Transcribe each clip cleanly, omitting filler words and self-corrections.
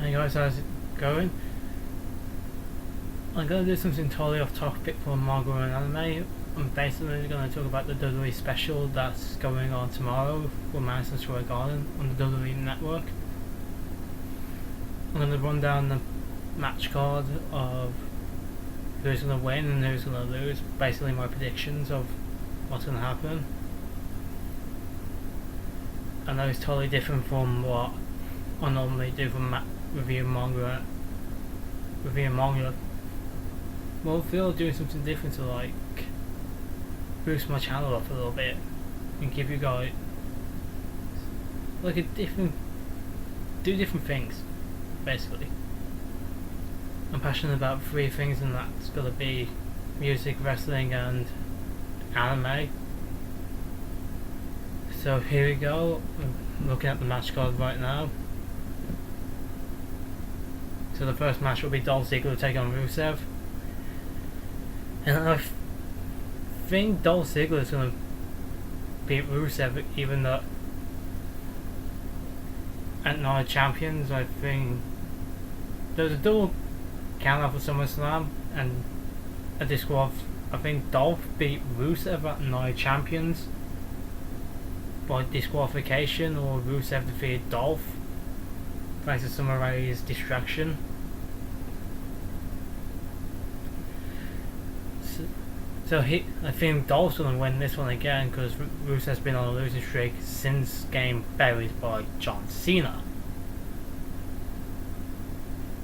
Hey guys, how's it going? I'm going to do something totally off topic for manga and anime. I'm basically going to talk about the WWE special that's going on tomorrow for Madison Square Garden on the WWE Network. I'm going to run down the match card of who's going to win and who's going to lose, basically my predictions of what's going to happen. I know it's totally different from what I normally do for reviewing manga. Well, I feel doing something different to like boost my channel up a little bit and give you guys like do different things. Basically, I'm passionate about 3 things, and that's gonna be music, wrestling, and anime. So here we go. I'm looking at the match card right now. So the first match will be Dolph Ziggler taking on Rusev. And I think Dolph Ziggler is going to beat Rusev, even though at Night Champions, I think there's a double count out for SummerSlam and a disqualif. I think Dolph beat Rusev at Night Champions by disqualification, or Rusev defeated Dolph thanks to Summer Rae's distraction. So I think Dolph's going to win this one again, because Rusev's been on a losing streak since getting buried by John Cena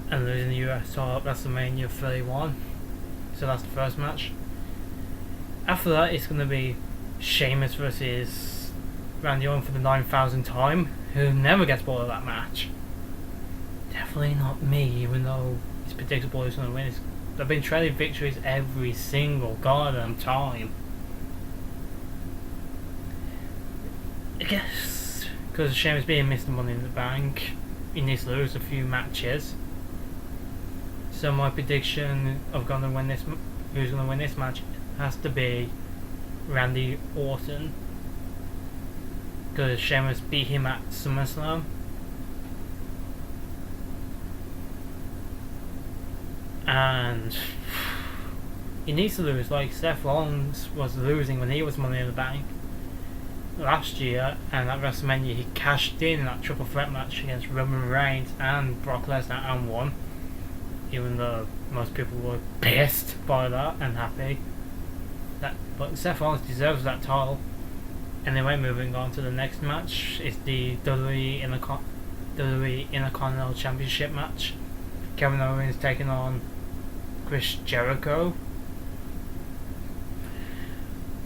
and losing the US title at WrestleMania 31. So that's the first match. After that, it's going to be Sheamus versus Randy Orton for the 9,000th time, who never gets bored of that match. Definitely not me, even though it's predictable who's going to win. They've been trading victories every single goddamn time. I guess because Sheamus being Mr. Money in the Bank, he needs to lose a few matches. So my prediction of who's going to win this match has to be Randy Orton, because Sheamus beat him at SummerSlam. And he needs to lose. Like Seth Rollins was losing when he was Money in the Bank last year, and at WrestleMania he cashed in that triple threat match against Roman Reigns and Brock Lesnar and won, even though most people were pissed by that and happy. But Seth Rollins deserves that title. Anyway, moving on to the next match is the WWE Intercontinental Championship match. Kevin Owens taking on Chris Jericho.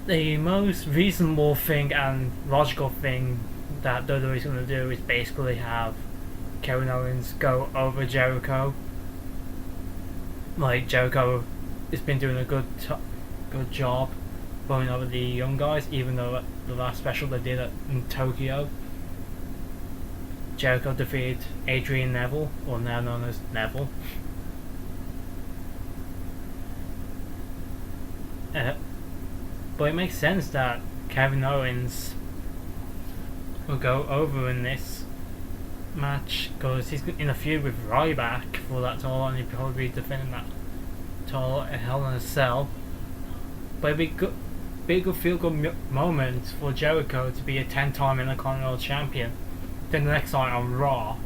The most reasonable thing and logical thing that WWE is going to do is basically have Kevin Owens go over Jericho. Like, Jericho has been doing a good job going over the young guys, even though at the last special they did it in Tokyo, Jericho defeated Adrian Neville, or now known as Neville. But it makes sense that Kevin Owens will go over in this match, because he's in a feud with Ryback for that title, and he'll probably be defending that title at Hell in a Cell. But it'd be a good feel-good moment for Jericho to be a 10-time Intercontinental Champion. Then the next night on Raw,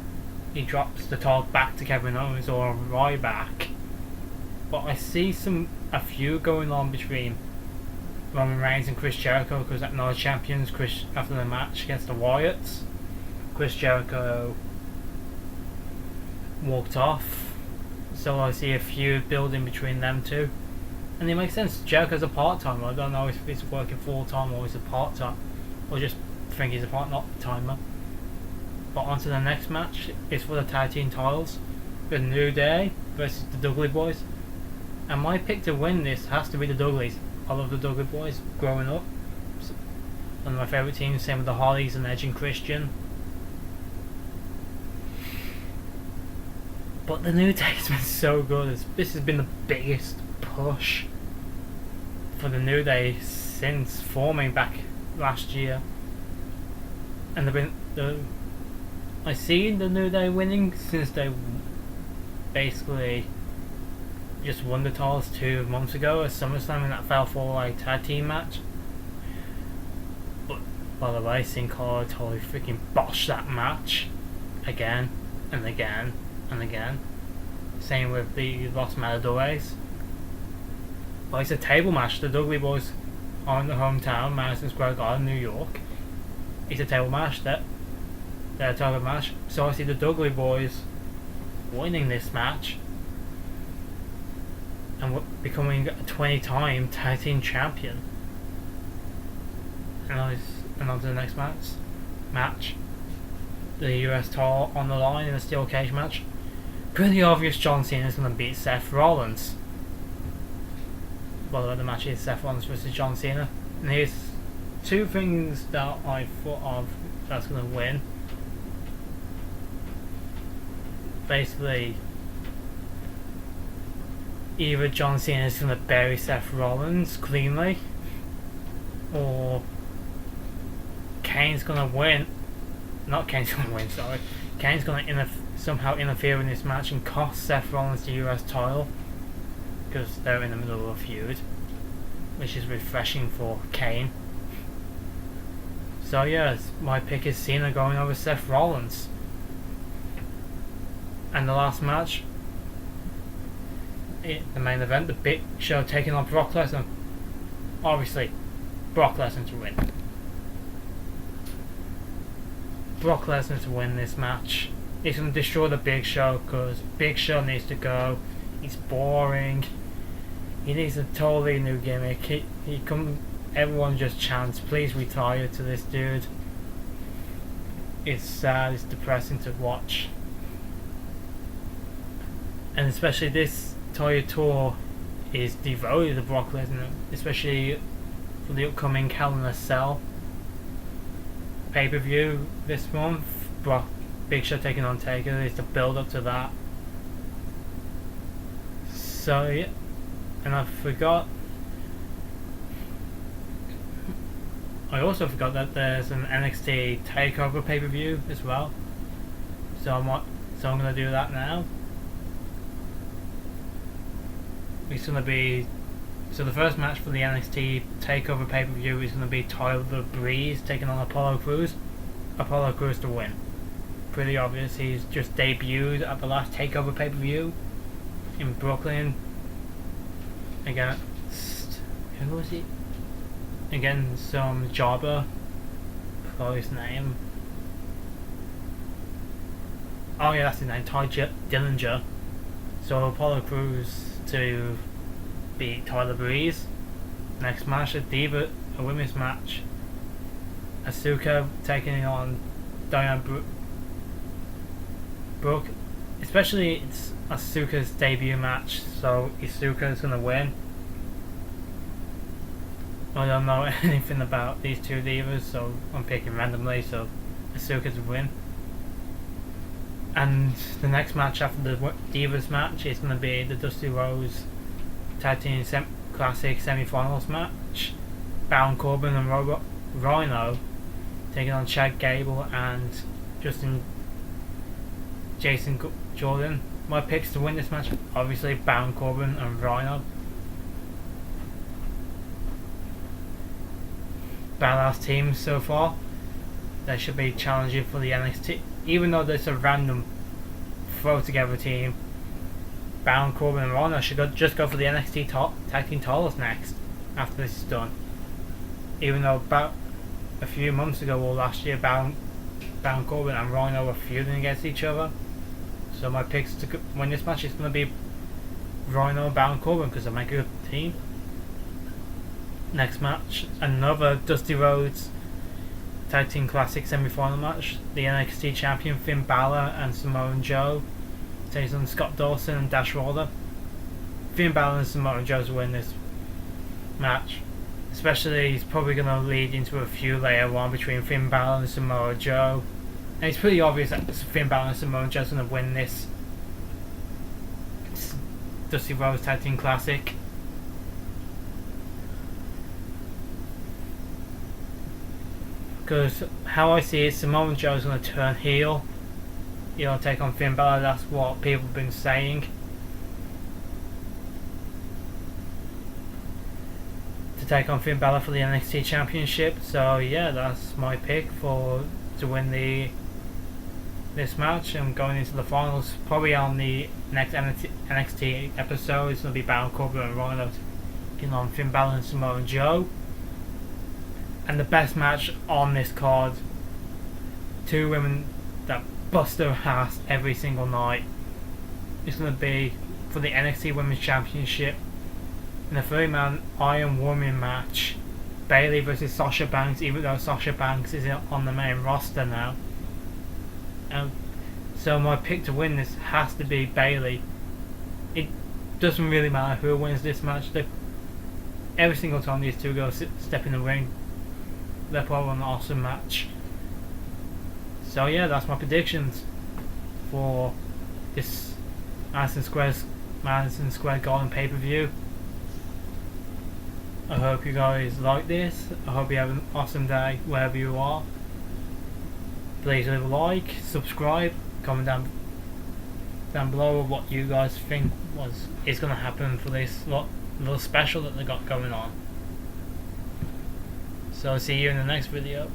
he drops the title back to Kevin Owens or Ryback. But I see a feud going on between Roman Reigns and Chris Jericho, because at Night Champions, after the match against the Wyatts, Chris Jericho walked off. So I see a feud building between them two. And it makes sense. Jericho's a part-timer. I don't know if he's working full-time or he's a part-time, or just think he's a part-timer. But on to the next match. It's for the tag team titles. The New Day versus the Dudley Boys. And my pick to win this has to be the Dudleys. I love the Dudley Boys growing up. One of my favourite teams, same with the Hardys and Edge and Christian. But the New Day's been so good. This has been the biggest push for the New Day since forming back last year. And they've been I see the New Day winning since they basically just won the titles 2 months ago at SummerSlam in that Fatal 4-Way tag team match. But by the way, Sin Cara totally freaking botched that match again and again and again. Same with the Los Matadores. But it's a table match. The Dudley Boys are in the hometown, Madison Square Garden, New York. It's a table match. They're a table match. So I see the Dudley Boys winning this match and becoming a 20-time tag team champion. And on to the next match. The US title on the line in a steel cage match. Pretty obvious John Cena is going to beat Seth Rollins. By the way, the match is Seth Rollins versus John Cena. And here's two things that I thought of that's going to win. Basically, either John Cena is going to bury Seth Rollins cleanly, or Kane's going to win. Not Kane's going to win, sorry. Kane's going to somehow interfere in this match and cost Seth Rollins the US title, because they're in the middle of a feud, which is refreshing for Kane. So yeah, my pick is Cena going over Seth Rollins. And the last match, the main event, the Big Show taking on Brock Lesnar. Obviously, Brock Lesnar to win. Brock Lesnar to win this match. He's going to destroy the Big Show because Big Show needs to go. He's boring. He needs a totally new gimmick. Everyone just chants, please retire to this dude. It's sad, it's depressing to watch. And especially this entire tour is devoted to Brock Lesnar, especially for the upcoming Hell in a Cell pay-per-view this month. Big Show taking on Taker is the build up to that. So yeah, and I also forgot that there's an NXT takeover pay-per-view as well. So I'm gonna do that now. It's gonna be the first match for the NXT takeover pay-per-view is gonna be Tyler Breeze taking on Apollo Crews. Apollo Crews to win. Pretty obvious. He's just debuted at the last takeover pay-per-view in Brooklyn against, who was he? Against some jobber. Forgot his name. Oh yeah, that's his name, Ty Dillinger. So Apollo Crews to beat Tyler Breeze. Next match, a women's match. Asuka taking on Diana Brooke. Especially it's Asuka's debut match, so Asuka's gonna win. I don't know anything about these two divas, so I'm picking randomly, so Asuka's win. And the next match after the Divas match is going to be the Dusty Rhodes Tag Team Classic Semi-Finals match. Baron Corbin and Rhino taking on Chad Gable and Jason Jordan. My picks to win this match, obviously Baron Corbin and Rhino. Badass teams so far. They should be challenging for the NXT. Even though there's a random throw together team, Baron Corbin and Rhino should just go for the NXT tag team titles next after this is done. Even though about a few months ago or last year, Baron Corbin and Rhino were feuding against each other. So my picks to win this match is going to be Rhino and Baron Corbin because they make a good team. Next match, another Dusty Rhodes Tag Team Classic semi-final match. The NXT champion Finn Balor and Samoa Joe takes on Scott Dawson and Dash Wilder. Finn Balor and Samoa Joe win this match. Especially, it's probably going to lead into a feud later on between Finn Balor and Samoa Joe. And it's pretty obvious that Finn Balor and Samoa Joe are going to win this Dusty Rhodes Tag Team Classic. Because how I see it, Samoa Joe's going to turn heel take on Finn Balor. That's what people have been saying. To take on Finn Balor for the NXT Championship. So yeah, that's my pick to win this match. I'm going into the finals. Probably on the next NXT episode, it's going to be Baron Corbin and Rhino taking on Finn Balor and Samoa Joe. And the best match on this card, two women that bust their ass every single night. It's going to be for the NXT Women's Championship in a 3-man Iron Woman match. Bayley versus Sasha Banks, even though Sasha Banks isn't on the main roster now. So my pick to win this has to be Bayley. It doesn't really matter who wins this match. Every single time these two girls step in the ring, they're probably an awesome match. So yeah, that's my predictions for this Madison Square Garden pay-per-view. I hope you guys like this. I hope you have an awesome day wherever you are. Please leave a like, subscribe, comment down below what you guys think is going to happen for this little special that they got going on. So see you in the next video.